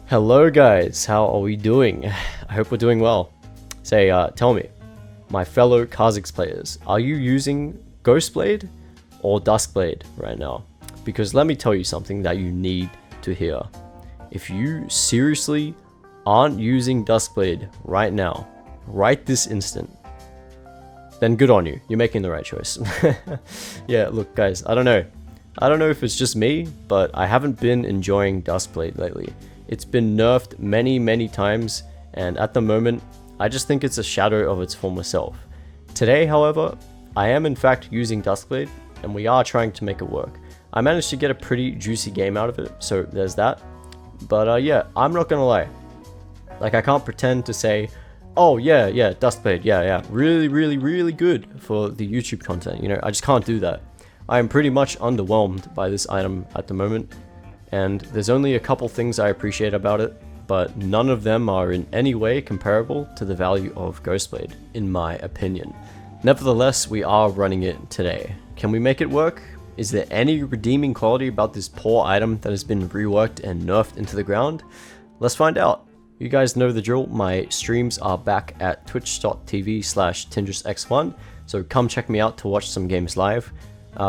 Hello guys, how are we doing? I hope we're doing well. Say, tell me, my fellow Kha'Zix players, are you using Ghostblade or Duskblade right now? Because let me tell you something that you need to hear. If you seriously aren't using Duskblade right now, right this instant, then good on you. You're making the right choice. Yeah, look guys, I don't know. I don't know if it's just me, but I haven't been enjoying Duskblade lately. It's been nerfed many times, and at the moment, I just think it's a shadow of its former self. Today, however, I am in fact using Duskblade, and we are trying to make it work. I managed to get a pretty juicy game out of it, so there's that. But yeah, I'm not gonna lie. Like, I can't pretend to say, oh yeah, Duskblade, yeah, really good for the YouTube content, you know, I just can't do that. I am pretty much underwhelmed by this item at the moment, and there's only a couple things I appreciate about it, but none of them are in any way comparable to the value of Ghostblade, in my opinion. Nevertheless, we are running it today. Can we make it work? Is there any redeeming quality about this poor item that has been reworked and nerfed into the ground? Let's find out. You guys know the drill, my streams are back at twitch.tv/tinjusx1, so come check me out to watch some games live.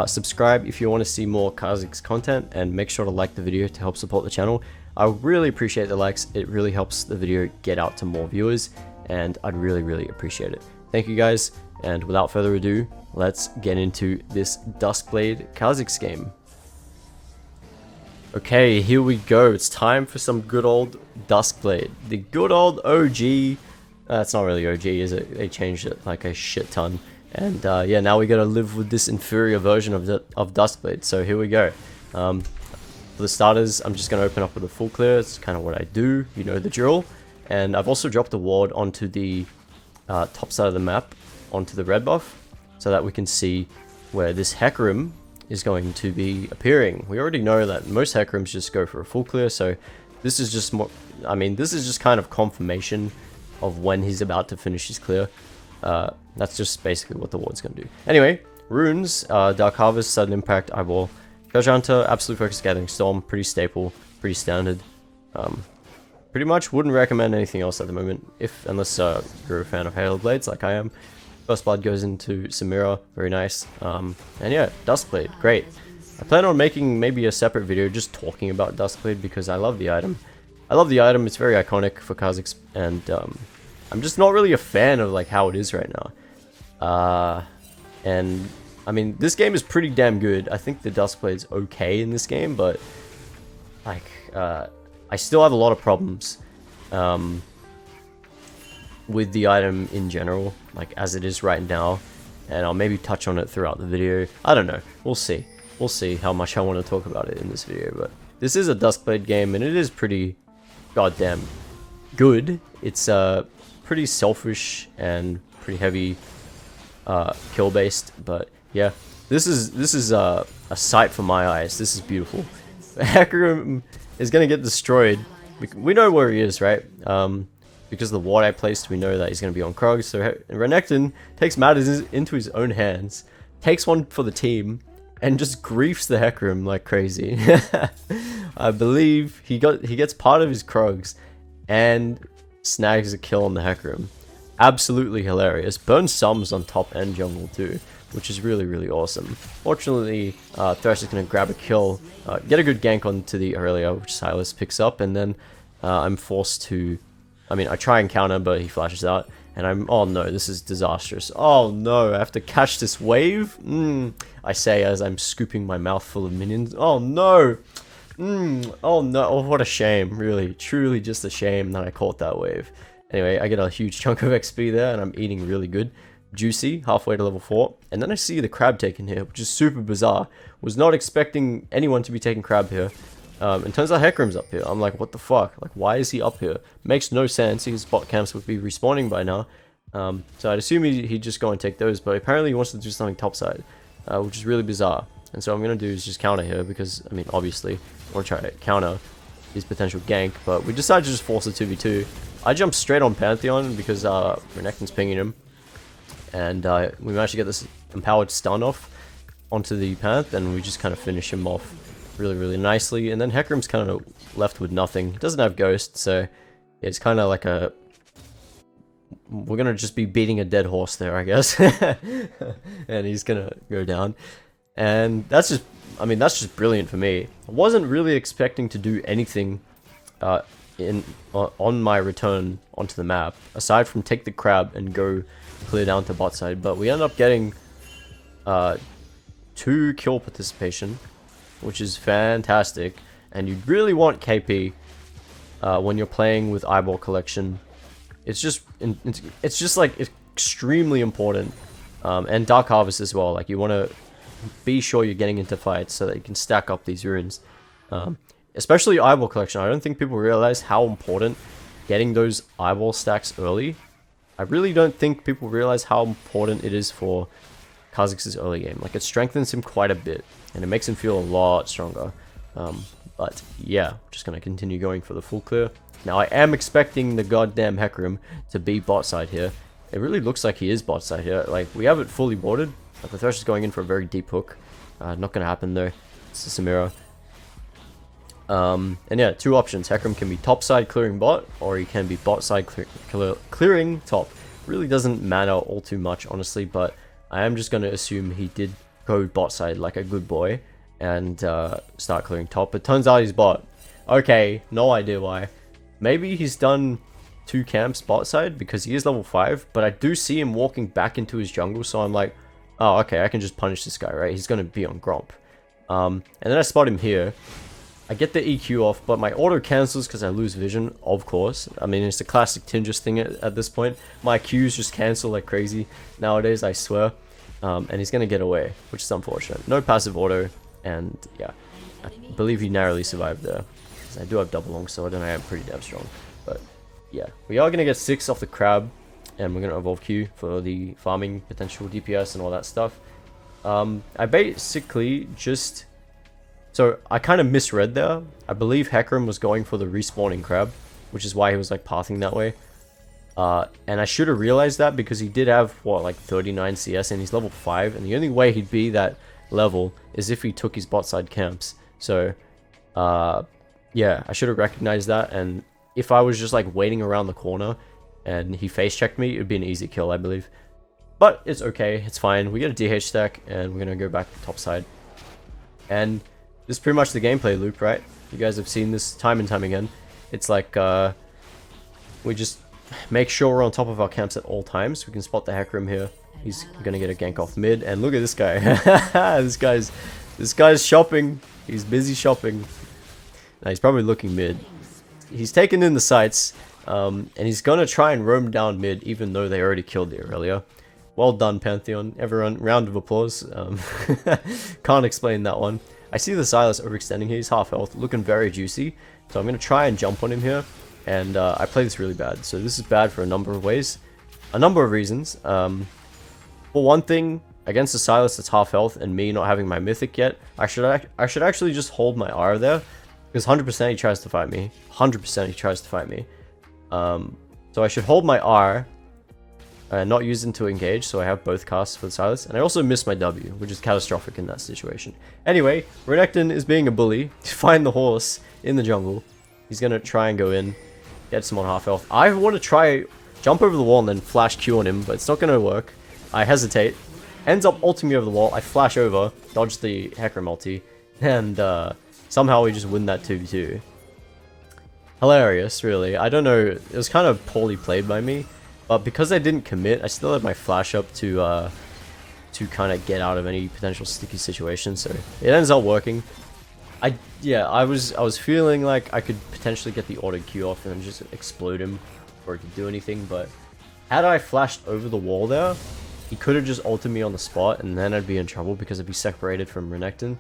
Subscribe if you want to see more Kha'Zix content, and make sure to like the video to help support the channel. I really appreciate the likes, it really helps the video get out to more viewers, and I'd really appreciate it. Thank you guys, and without further ado, let's get into this Duskblade Kha'Zix game. Okay, here we go. It's time for some good old Duskblade. The good old OG. It's not really OG, is it? They changed it like a shit ton. And yeah, now we gotta live with this inferior version of Duskblade. So here we go. For the starters, I'm just gonna open up with a full clear. It's kind of what I do. You know the drill. And I've also dropped a ward onto the top side of the map, onto the red buff, so that we can see where this Hecarim is going to be appearing. We already know that most Hecarims just go for a full clear, so this is just more, I mean, this is just kind of confirmation of when he's about to finish his clear. That's just basically what the ward's gonna do. Anyway, runes, Dark Harvest, Sudden Impact, Eyeball, Treasure Hunter, Absolute Focus, Gathering Storm, pretty staple, pretty standard. Pretty much wouldn't recommend anything else at the moment, unless you're a fan of Halo Blades like I am. First Blood goes into Samira, very nice. And yeah, Duskblade, great. I plan on making maybe a separate video just talking about Duskblade because I love the item. It's very iconic for Kha'Zix, and I'm just not really a fan of like how it is right now. And I mean, this game is pretty damn good. I think the Duskblade's okay in this game, but like I still have a lot of problems with the item in general, like as it is right now, and I'll maybe touch on it throughout the video. I don't know, we'll see how much I want to talk about it in this video. But this is a Duskblade game, and it is pretty goddamn good. It's pretty selfish and pretty heavy kill based, but yeah, this is a sight for my eyes. This is beautiful. Hecarim is gonna get destroyed. We know where he is, right? Because of the ward I placed, we know that he's going to be on Krog. So Renekton takes matters into his own hands, takes one for the team, and just griefs the Hecarim like crazy. I believe he gets part of his Krogs and snags a kill on the Hecarim. Absolutely hilarious. Burns sums on top and jungle too, which is really awesome. Fortunately, Thresh is going to grab a kill, get a good gank onto the Aurelia, which Silas picks up, and then I'm forced to... I mean, I try and counter, but he flashes out, and oh no, this is disastrous. Oh no, I have to catch this wave? I say as I'm scooping my mouth full of minions. Oh no! Oh no, oh, what a shame, really, truly just a shame that I caught that wave. Anyway, I get a huge chunk of XP there, and I'm eating really good. Juicy, halfway to level 4, and then I see the crab taken here, which is super bizarre. Was not expecting anyone to be taking crab here. And turns out Hecarim's up here. I'm like, what the fuck? Like, why is he up here? Makes no sense. His bot camps would be respawning by now. So I'd assume he'd just go and take those, but apparently he wants to do something topside, which is really bizarre. And so what I'm going to do is just counter here, because, I mean, obviously, I want to try to counter his potential gank, but we decided to just force a 2v2. I jumped straight on Pantheon because Renekton's pinging him, and we managed to get this empowered stun off onto the Panth, and we just kind of finish him off really nicely. And then Hecarim's kind of left with nothing. He doesn't have Ghost, so it's kind of like a... We're gonna just be beating a dead horse there, I guess. And he's gonna go down. And that's just... I mean, that's just brilliant for me. I wasn't really expecting to do anything on my return onto the map, aside from take the crab and go clear down to bot side, but we end up getting 2 kill participation, which is fantastic. And you really want KP when you're playing with eyeball collection. It's just like extremely important, and Dark Harvest as well. Like, you want to be sure you're getting into fights so that you can stack up these runes. Especially eyeball collection. I don't think people realize how important getting those eyeball stacks early. I really don't think people realize how important it is for Kha'Zix's early game. Like, it strengthens him quite a bit, and it makes him feel a lot stronger. But yeah, just gonna continue going for the full clear. Now, I am expecting the goddamn Hecarim to be bot side here. It really looks like he is bot side here. Like, we have it fully warded. But the Thresh is going in for a very deep hook. Not gonna happen though. It's a Samira. And yeah, 2 options. Hecarim can be top side clearing bot, or he can be bot side clearing top. Really doesn't matter all too much, honestly, but I am just gonna assume he did go bot side like a good boy and start clearing top. But turns out he's bot. Okay, no idea why. Maybe he's done 2 camps bot side because he is level 5, but I do see him walking back into his jungle, so I'm like, oh, okay, I can just punish this guy, right? He's going to be on Gromp. And then I spot him here. I get the EQ off, but my auto cancels because I lose vision, of course. I mean, it's a classic Tinjus thing at this point. My Qs just cancel like crazy nowadays, I swear. And he's going to get away, which is unfortunate. No passive auto, and yeah, I believe he narrowly survived there. I do have double longsword, and I am pretty damn strong. But yeah, we are going to get 6 off the crab. And we're going to evolve Q for the farming potential DPS and all that stuff. I basically just... So, I kind of misread there. I believe Hecarim was going for the respawning crab, which is why he was like pathing that way. And I should have realized that because he did have, what, like 39 CS and he's level 5. And the only way he'd be that level is if he took his bot side camps. So, yeah, I should have recognized that. And if I was just like waiting around the corner and he face checked me, it would be an easy kill, I believe. But it's okay, it's fine. We get a DH stack, and we're gonna go back to top side. And this is pretty much the gameplay loop, right? You guys have seen this time and time again. It's like, we just make sure we're on top of our camps at all times. We can spot the Hecarim here. He's gonna get a gank off mid, and look at this guy. this guy's shopping. He's busy shopping. Now, he's probably looking mid. He's taken in the sights. And he's gonna try and roam down mid, even though they already killed the Aurelia. Well done, Pantheon. Everyone, round of applause. Can't explain that one. I see the Silas overextending here. He's half health, looking very juicy. So I'm gonna try and jump on him here. And I play this really bad. So this is bad for a number of ways. A number of reasons. For one thing, against the Silas that's half health and me not having my mythic yet, I should actually just hold my R there. Because 100% he tries to fight me. 100% he tries to fight me. So I should hold my R and not use it to engage, so I have both casts for the Silas. And I also miss my W, which is catastrophic in that situation. Anyway, Renekton is being a bully to find the horse in the jungle. He's gonna try and go in, get someone half health. I want to try jump over the wall and then flash Q on him, but it's not gonna work. I hesitate. Ends up ulting me over the wall. I flash over, dodge the Hecarim ulti, and somehow we just win that 2v2. Hilarious, really. I don't know, it was kind of poorly played by me, but because I didn't commit, I still had my flash up to kind of get out of any potential sticky situation, so it ends up working. I was feeling like I could potentially get the auto Q off and then just explode him before he could do anything, but had I flashed over the wall there, he could have just ulted me on the spot, and then I'd be in trouble because I'd be separated from Renekton,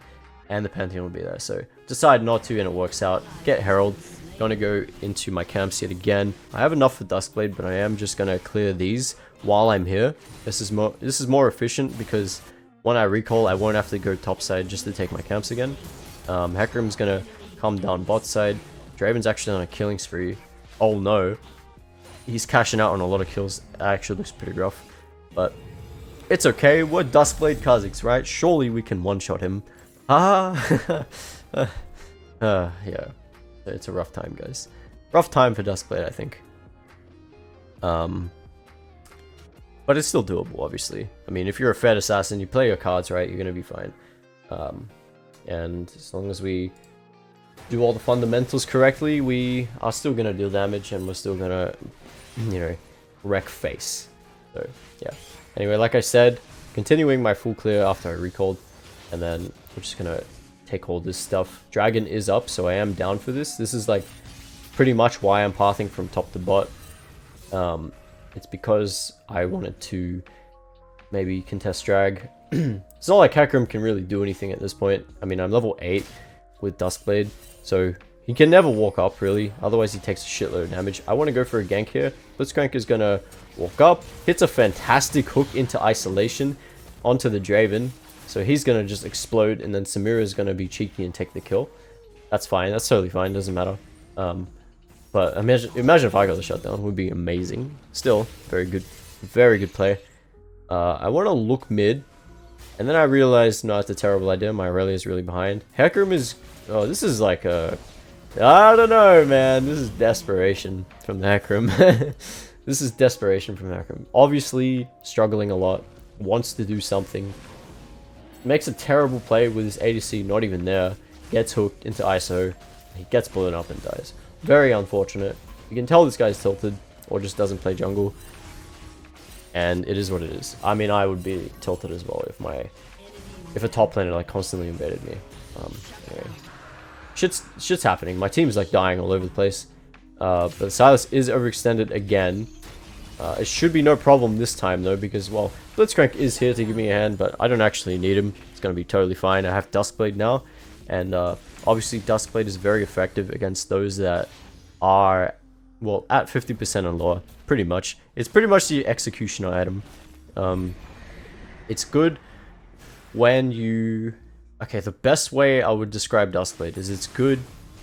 and the Pantheon would be there. So decide not to, and it works out. Get Herald. Gonna go into my camps yet again. I have enough for Duskblade, but I am just gonna clear these while I'm here. This is more efficient because when I recall, I won't have to go topside just to take my camps again. Hecarim's gonna come down bot side. Draven's actually on a killing spree. Oh no. He's cashing out on a lot of kills. It actually looks pretty rough. But it's okay. We're Duskblade Kha'Zix, right? Surely we can one-shot him. Ah, yeah, it's a rough time, guys. Rough time for Duskblade, I think. But it's still doable, obviously. I mean, if you're a Fed assassin, you play your cards right, you're gonna be fine. And as long as we do all the fundamentals correctly, we are still gonna deal damage, and we're still gonna, you know, wreck face. So yeah. Anyway, like I said, continuing my full clear after I recalled, and then we're just gonna take all this stuff. Dragon is up, so I am down for this. This is like pretty much why I'm pathing from top to bot. It's because I wanted to maybe contest drag. It's not like Hecarim can really do anything at this point. I mean, I'm level 8 with Duskblade, so he can never walk up really, otherwise he takes a shitload of damage. I want to go for a gank here. Blitzcrank is gonna walk up, hits a fantastic hook into isolation onto the Draven, so he's gonna just explode, and then Samira is gonna be cheeky and take the kill. That's fine, that's totally fine, doesn't matter. But imagine if I got the shutdown, it would be amazing. Still, very good play. I want to look mid, and then I realized, no, it's a terrible idea. My Aurelia is really behind. Hecarim is, oh, this is like a, I don't know, man. This is desperation from the Hecarim. This is desperation from Hecarim. Obviously, struggling a lot, wants to do something. Makes a terrible play with his ADC not even there. Gets hooked into ISO. He gets blown up and dies. Very unfortunate. You can tell this guy's tilted, or just doesn't play jungle. And it is what it is. I mean, I would be tilted as well if a top laner like constantly invaded me. Anyway. Shit's happening. My team's like dying all over the place. But Silas is overextended again. It should be no problem this time though, because, well, Blitzcrank is here to give me a hand, but I don't actually need him. It's gonna be totally fine. I have Duskblade now, and obviously Duskblade is very effective against those that are, well, at 50% on lower, pretty much. It's pretty much the executioner item. It's good when you... Okay, the best way I would describe Duskblade is it's good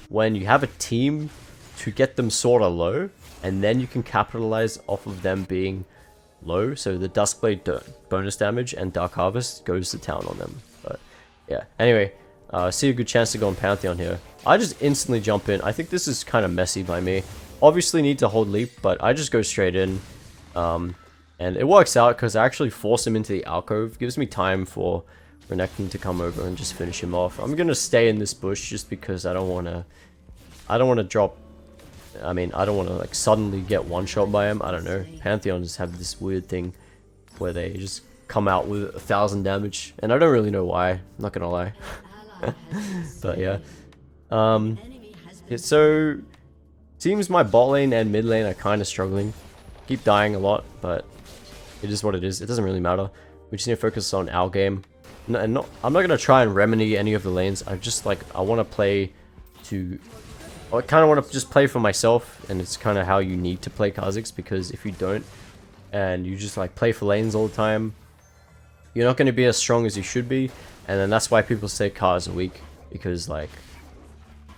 when you have a team to get them sorta low, and then you can capitalize off of them being low, so the Duskblade bonus damage and Dark Harvest goes to town on them. But yeah, anyway, see a good chance to go on Pantheon here. I just instantly jump in. I think this is kind of messy by me. Obviously need to hold leap, but I just go straight in. And it works out because I actually force him into the alcove. Gives me time for Renekton to come over and just finish him off. I'm gonna stay in this bush just because I don't want to drop. I mean, I don't want to like suddenly get one shot by him. I don't know. Pantheons have this weird thing where they just come out with 1,000 damage, and I don't really know why. I'm not gonna lie. But yeah. So seems my bot lane and mid lane are kind of struggling. Keep dying a lot, but it is what it is. It doesn't really matter. We just need to focus on our game. I'm not gonna try and remedy any of the lanes. I just like, I want to play to. I kind of want to just play for myself, and it's kind of how you need to play Kha'Zix, because if you don't, and you just like play for lanes all the time, you're not going to be as strong as you should be, and then that's why people say Kha'Zix are weak, because like,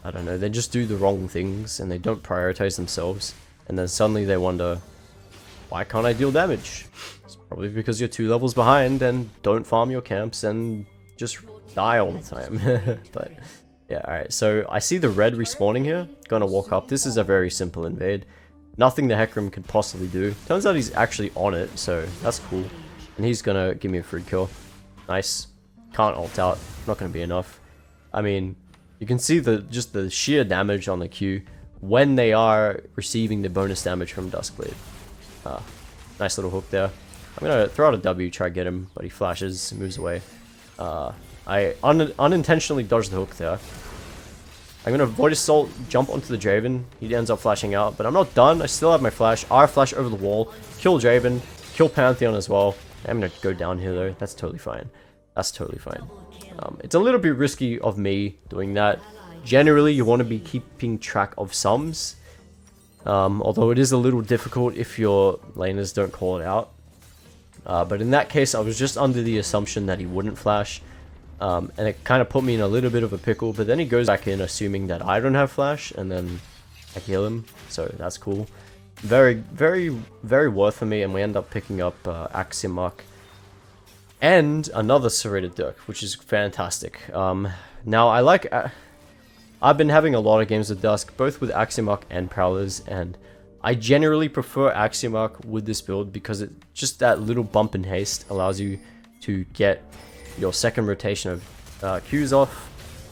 I don't know, they just do the wrong things, and they don't prioritize themselves, and then suddenly they wonder, why can't I deal damage? It's probably because you're 2 levels behind, and don't farm your camps, and just die all the time. But yeah, alright, so I see the red respawning here. Gonna walk up. This is a very simple invade. Nothing the Hecarim could possibly do. Turns out he's actually on it, so that's cool. And he's gonna give me a free kill. Nice. Can't ult out. Not gonna be enough. I mean, you can see just the sheer damage on the Q when they are receiving the bonus damage from Duskblade. Nice little hook there. I'm gonna throw out a W, try to get him, but he flashes, moves away. I unintentionally dodged the hook there. I'm gonna Void Assault, jump onto the Draven. He ends up flashing out, but I'm not done. I still have my flash. R flash over the wall, kill Draven, kill Pantheon as well. I'm gonna go down here though. That's totally fine. That's totally fine. It's a little bit risky of me doing that. Generally, you want to be keeping track of sums. Although it is a little difficult if your laners don't call it out. But in that case, I was just under the assumption that he wouldn't flash. And it kind of put me in a little bit of a pickle, but then he goes back in assuming that I don't have flash, and then I kill him, so that's cool. Very, very, very worth for me, and we end up picking up Axiom Mark. and another serrated dirk, which is fantastic. Now I like... I've been having a lot of games with Dusk, both with Axiom and Prowlers, and I generally prefer Axiom with this build because it just that little bump in haste allows you to get your second rotation of Qs off.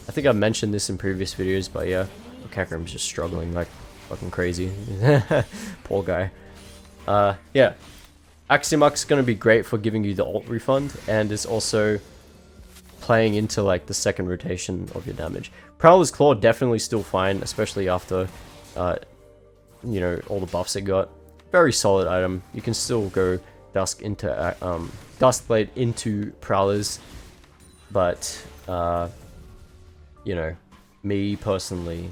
I think I've mentioned this in previous videos, but yeah, Kekrim's just struggling like fucking crazy. Poor guy. Yeah, Axiom's gonna be great for giving you the ult refund, and it's also playing into like the second rotation of your damage. Prowler's Claw definitely still fine, especially after you know, all the buffs it got. Very solid item. You can still go Dusk into Duskblade into Prowlers, but you know, me personally,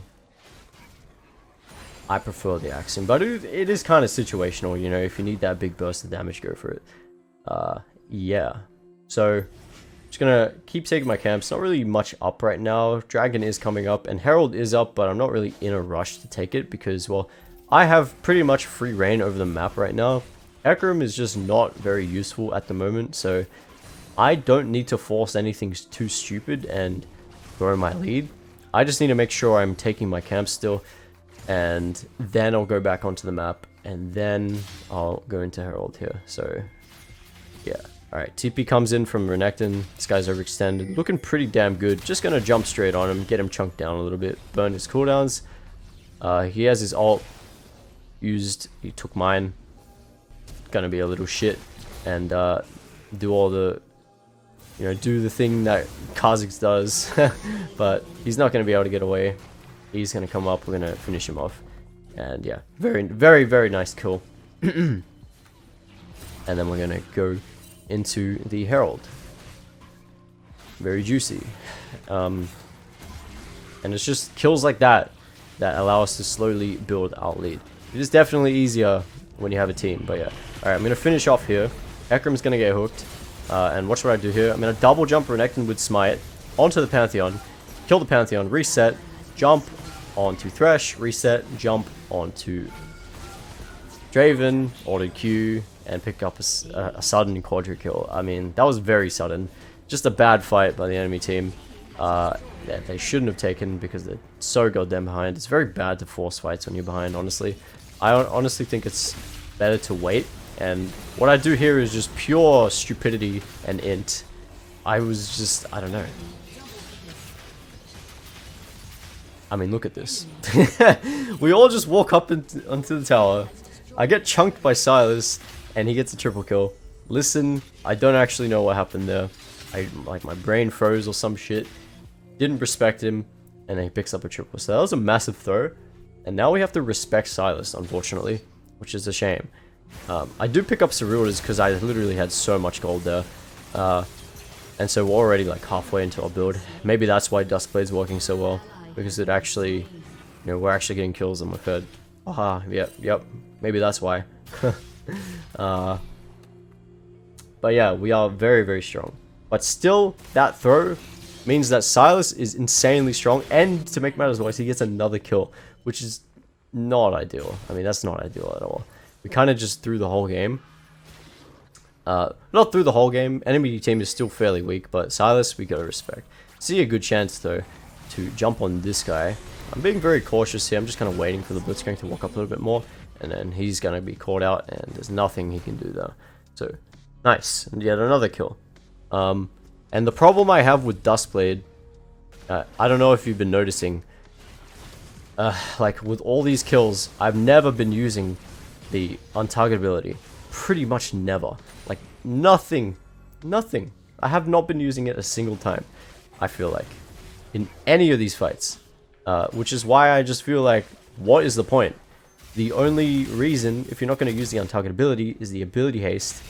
I prefer the Axiom, but it is kind of situational. You know, if you need that big burst of damage, go for it. Yeah, so just gonna keep taking my camps. Not really much up right now. Dragon is coming up and Herald is up, but I'm not really in a rush to take it because, well, I have pretty much free reign over the map right now. Ekram is just not very useful at the moment, so I don't need to force anything too stupid and grow my lead. I just need to make sure I'm taking my camp still, and then I'll go back onto the map, and then I'll go into Herald here. So yeah, alright, TP comes in from Renekton. This guy's overextended, looking pretty damn good. Just gonna jump straight on him, get him chunked down a little bit, burn his cooldowns. He has his ult used, he took mine. Gonna be a little shit and do all the, you know, do the thing that Kha'Zix does. But he's not gonna be able to get away. He's gonna come up, we're gonna finish him off. And yeah, very nice kill. And then we're gonna go into the Herald. Very juicy. And it's just kills like that that allow us to slowly build our lead. It is definitely easier when you have a team, but yeah. Alright, I'm going to finish off here. Ekram's going to get hooked. And what should I do here? I'm going to double jump Renekton with Smite onto the Pantheon, kill the Pantheon, reset, jump onto Thresh, reset, jump onto Draven, auto Q, and pick up a sudden quadra kill. I mean, that was very sudden. Just a bad fight by the enemy team. That they shouldn't have taken because they're so goddamn behind. It's very bad to force fights when you're behind, honestly. I honestly think it's better to wait. And what I do here is just pure stupidity and int. I was just, I don't know. I mean, look at this. We all just walk up onto the tower. I get chunked by Silas, and he gets a triple kill. Listen, I don't actually know what happened there. Like, my brain froze or some shit. Didn't respect him, and then he picks up a triple. So that was a massive throw. And now we have to respect Silas, unfortunately, which is a shame. I do pick up Ceruldas because I literally had so much gold there. And so we're already like halfway into our build. Maybe that's why Duskblade's working so well. Because it actually, you know, we're actually getting kills on my third. Aha, yep. Maybe that's why. But yeah, we are very strong. But still, that throw means that Silas is insanely strong, and to make matters worse, he gets another kill, which is not ideal. I mean, that's not ideal at all. We kind of just threw the whole game. Not through the whole game. Enemy team is still fairly weak, but Silas, we gotta respect. See a good chance, though, to jump on this guy. I'm being very cautious here. I'm just kind of waiting for the Blitzcrank to walk up a little bit more, and then he's gonna be caught out, and there's nothing he can do there. So, nice. And yet another kill. And the problem I have with Duskblade, I don't know if you've been noticing, like with all these kills, I've never been using the untargetability. Pretty much never. Like, nothing. I have not been using it a single time, I feel like, in any of these fights. Which is why I just feel like, what is the point? The only reason, if you're not going to use the untargetability, is the ability haste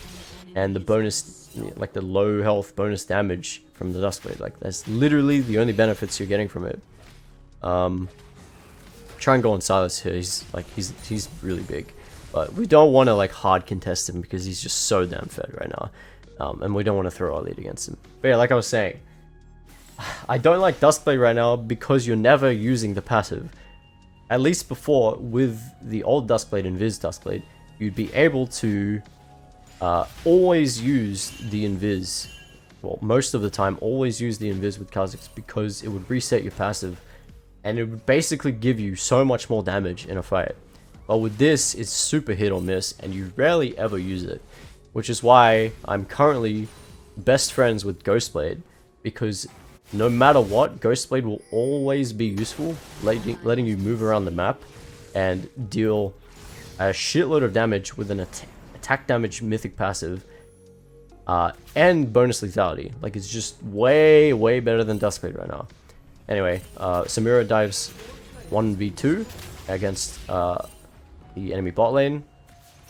and the bonus, like the low health bonus damage from the Duskblade. Like, that's literally the only benefits you're getting from it. Try and go on Silas here. He's really big, but we don't want to like hard contest him because he's just so damn fed right now, and we don't want to throw our lead against him. But yeah, like I was saying, I don't like Duskblade right now because you're never using the passive. At least before, with the old Duskblade and Viz Duskblade, you'd be able to always use the invis. Well, most of the time, always use the invis with Kha'Zix because it would reset your passive, and it would basically give you so much more damage in a fight. But with this, it's super hit or miss, and you rarely ever use it, which is why I'm currently best friends with Ghostblade, because no matter what, Ghostblade will always be useful, letting you move around the map and deal a shitload of damage with an attack damage mythic passive. And bonus lethality. Like, it's just way better than Duskblade right now. Anyway, Samira dives 1v2 against the enemy bot lane.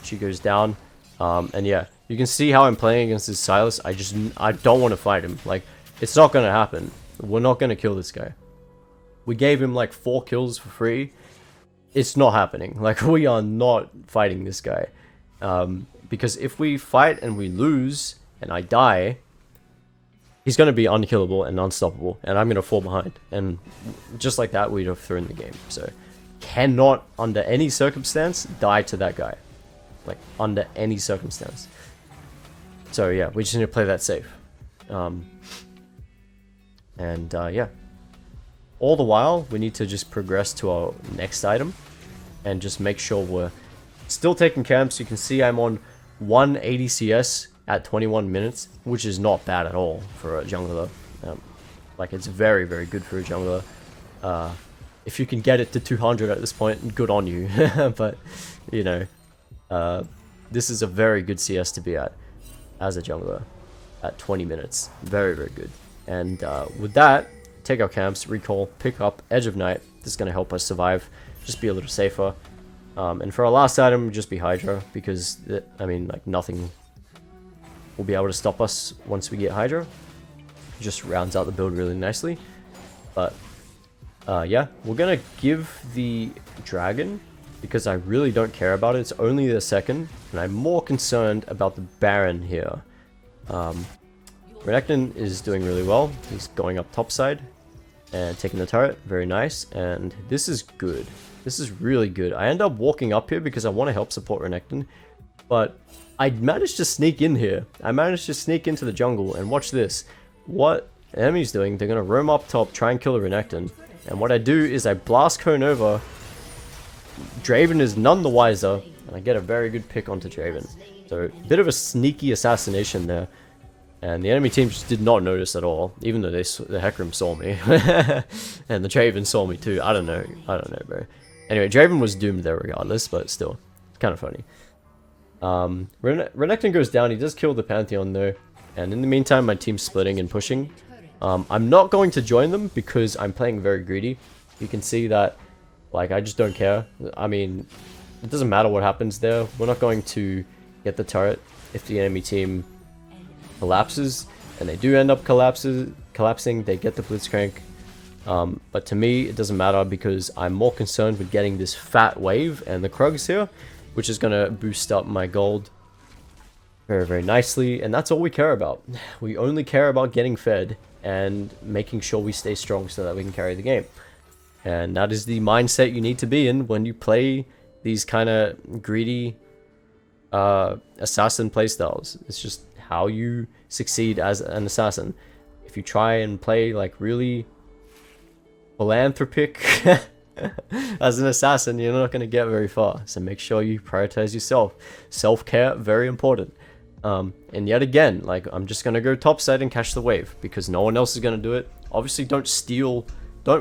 She goes down. And yeah, you can see how I'm playing against this Silas. I don't want to fight him. Like, it's not gonna happen. We're not gonna kill this guy. We gave him like 4 kills for free. It's not happening. Like, we are not fighting this guy. Because if we fight and we lose and I die, he's going to be unkillable and unstoppable, and I'm going to fall behind. And just like that, we'd have thrown the game. So, cannot, under any circumstance, die to that guy. Like, under any circumstance. So, yeah, we just need to play that safe. Yeah. All the while, we need to just progress to our next item and just make sure we're still taking camps. You can see I'm on 180 CS at 21 minutes, which is not bad at all for a jungler. Like, it's very good for a jungler. If you can get it to 200 at this point, good on you. But, you know, this is a very good CS to be at as a jungler at 20 minutes. Very good. And with that, take our camps, recall, pick up Edge of Night. This is going to help us survive, just be a little safer. And for our last item, just be Hydra, because, I mean, like, nothing will be able to stop us once we get Hydra. Just rounds out the build really nicely. But, yeah, we're going to give the Dragon, because I really don't care about it. It's only the second, and I'm more concerned about the Baron here. Renekton is doing really well. He's going up topside and taking the turret. Very nice. And this is good. This is really good. I end up walking up here because I want to help support Renekton. But I managed to sneak in here. I managed to sneak into the jungle. And watch this. What the enemy's doing, they're going to roam up top, try and kill the Renekton. And what I do is I blast Cone over. Draven is none the wiser. And I get a very good pick onto Draven. So, a bit of a sneaky assassination there. And the enemy team just did not notice at all, even though the Hecarim saw me. And the Draven saw me too. I don't know, bro. Anyway, Draven was doomed there regardless, but still, it's kind of funny. Renekton goes down. He does kill the Pantheon though. And in the meantime, my team's splitting and pushing. I'm not going to join them because I'm playing very greedy. You can see that, like, I just don't care. I mean, it doesn't matter what happens there. We're not going to get the turret if the enemy team collapses, and they do end up collapsing. They get the Blitzcrank, but to me it doesn't matter because I'm more concerned with getting this fat wave and the Krugs here, which is going to boost up my gold very nicely, and that's all we care about. We only care about getting fed and making sure we stay strong so that we can carry the game, and that is the mindset you need to be in when you play these kind of greedy assassin playstyles. It's just how you succeed as an assassin. If you try and play like really philanthropic as an assassin, you're not going to get very far. So make sure you prioritize yourself. Self-care, very important. And yet again, like, I'm just going to go topside and catch the wave because no one else is going to do it. Obviously, don't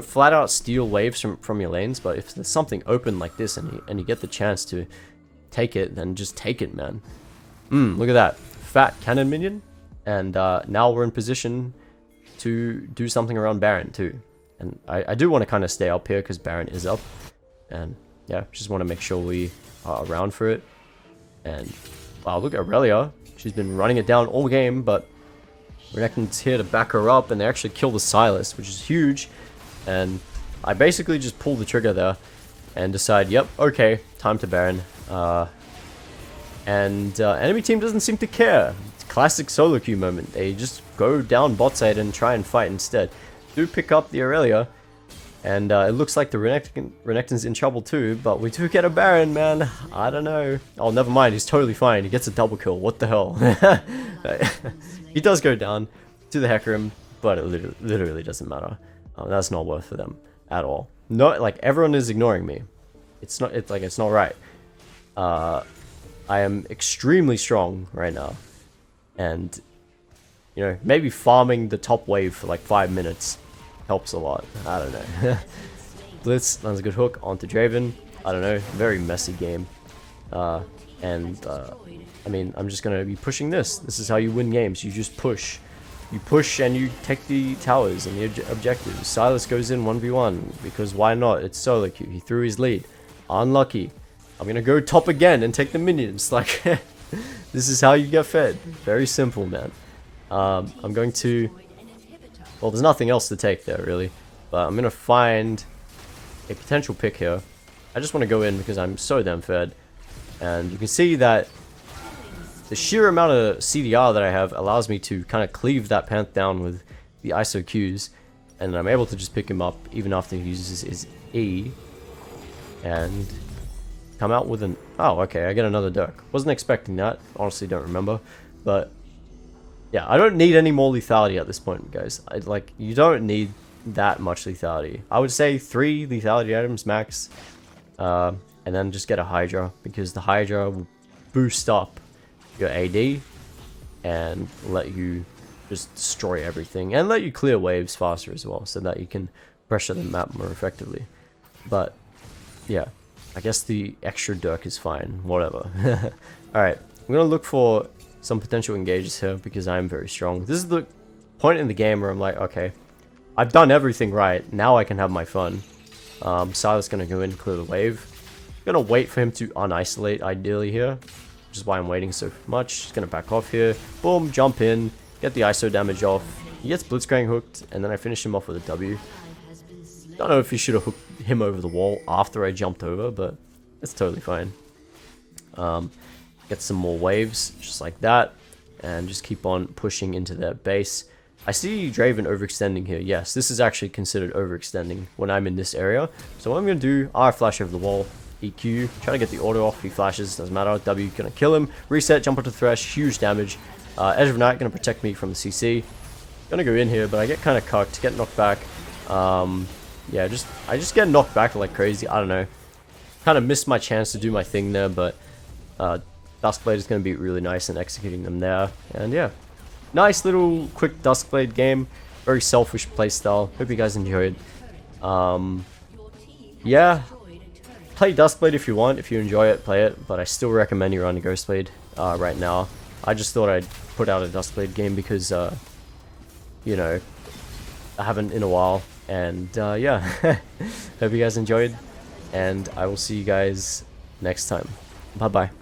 flat out steal waves from your lanes, but if there's something open like this and you get the chance to take it, then just take it, man. Look at that. Fat cannon minion, and now we're in position to do something around Baron too. And I do want to kind of stay up here because Baron is up, and yeah, just want to make sure we are around for it. And wow, look at Aurelia. She's been running it down all game, but Renekton's here to back her up, and they actually kill the Silas, which is huge. And I basically just pull the trigger there and decide, yep, okay, time to Baron. Enemy team doesn't seem to care. It's classic solo queue moment. They just go down bot side and try and fight instead. Do pick up the Aurelia, And it looks like the Renekton's in trouble too, but we do get a Baron, man. I don't know. Oh, never mind. He's totally fine. He gets a double kill. What the hell? He does go down to the Hecarim, but it literally doesn't matter. That's not worth for them at all. No, like everyone is ignoring me. It's not. It's like it's not right. I am extremely strong right now, and you know, maybe farming the top wave for like 5 minutes helps a lot. I don't know. Blitz lands a good hook onto Draven. I don't know. Very messy game. I mean, I'm just gonna be pushing this. This is how you win games. You just push. You push and you take the towers and the objectives. Silas goes in 1v1 because why not? It's solo queue. He threw his lead. Unlucky. I'm gonna go top again and take the minions. Like, this is how you get fed. Very simple, man. I'm going to... Well, there's nothing else to take there, really. But I'm gonna find a potential pick here. I just want to go in because I'm so damn fed. And you can see that the sheer amount of CDR that I have allows me to kind of cleave that Panth down with the ISO Qs. And I'm able to just pick him up even after he uses his E. And come out with an... Oh, okay, I get another Dirk. Wasn't expecting that. Honestly, don't remember. But yeah, I don't need any more lethality at this point, guys. You don't need that much lethality. I would say 3 lethality items max. And then just get a Hydra, because the Hydra will boost up your AD and let you just destroy everything, and let you clear waves faster as well, so that you can pressure the map more effectively. But yeah, I guess the extra Dirk is fine, whatever. Alright, I'm gonna look for some potential engages here because I'm very strong. This is the point in the game where I'm like, okay, I've done everything right, now I can have my fun. Silas gonna go in, clear the wave. Gonna wait for him to unisolate ideally here, which is why I'm waiting so much. Just gonna back off here. Boom, jump in, get the ISO damage off. He gets Blitzcrank hooked, and then I finish him off with a W. Don't know if he should have hooked him over the wall after I jumped over, but it's totally fine. Get some more waves, just like that, and just keep on pushing into their base. I see Draven overextending here. Yes, this is actually considered overextending when I'm in this area. So what I'm going to do, R flash over the wall, EQ, try to get the auto off. He flashes, doesn't matter. W gonna kill him. Reset, jump onto Thresh, huge damage. Edge of Night gonna protect me from the CC. Gonna go in here, but I get kind of cucked, get knocked back. Yeah, I just get knocked back like crazy. I don't know. Kind of missed my chance to do my thing there, but Duskblade is gonna be really nice in executing them there. And yeah, nice little quick Duskblade game. Very selfish playstyle. Hope you guys enjoyed. Yeah. Play Duskblade if you want, if you enjoy it, play it, but I still recommend you run Ghostblade right now. I just thought I'd put out a Duskblade game because, you know, I haven't in a while, and yeah, hope you guys enjoyed, and I will see you guys next time. Bye-bye.